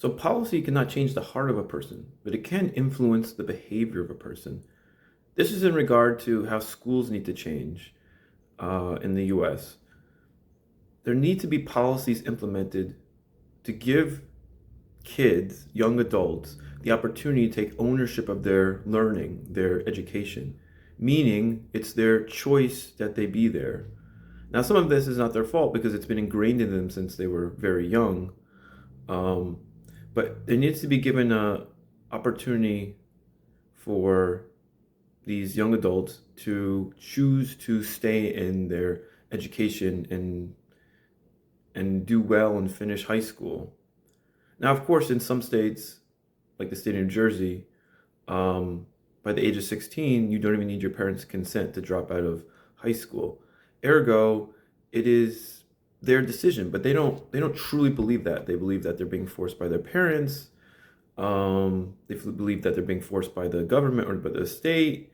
So policy cannot change the heart of a person, but it can influence the behavior of a person. This is in regard to how schools need to change in the US. There need to be policies implemented to give kids, young adults, the opportunity to take ownership of their learning, their education, meaning it's their choice that they be there. Now, some of this is not their fault because it's been ingrained in them since they were very young. Um, but there needs to be given a opportunity for these young adults to choose to stay in their education and do well and finish high school. Now, of course, in some states, like the state of New Jersey, by the age of 16, you don't even need your parents' consent to drop out of high school. Ergo, it is their decision, but they don't truly believe that. They believe that they're being forced by their parents. They believe that they're being forced by the government or by the state.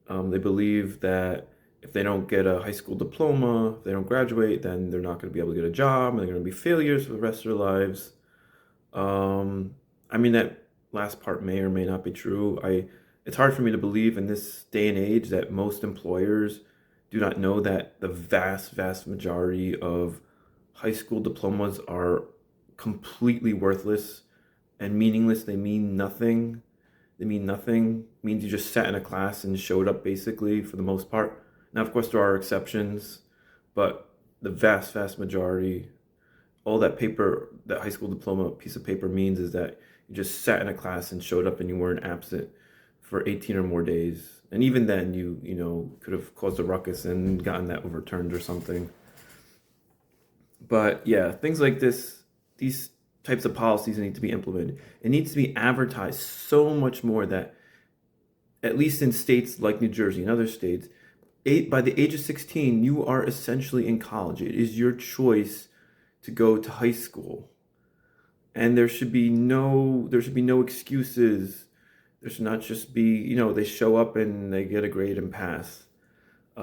They believe that if they don't get a high school diploma, if they don't graduate, then they're not going to be able to get a job, and they're going to be failures for the rest of their lives. I mean, that last part may or may not be true. It's hard for me to believe in this day and age that most employers do not know that the vast, vast majority of high school diplomas are completely worthless and meaningless. They mean nothing. They mean nothing. It means you just sat in a class and showed up basically for the most part. Now, of course, there are exceptions, but the vast, vast majority, all that paper, that high school diploma piece of paper means is that you just sat in a class and showed up and you weren't absent for 18 or more days. And even then, you could have caused a ruckus and gotten that overturned or something. But yeah, things like this, these types of policies need to be implemented. It needs to be advertised so much more that, at least in states like New Jersey and other states, by the age of 16, you are essentially in college. It is your choice to go to high school. And there should be no excuses. There should not just be, they show up and they get a grade and pass.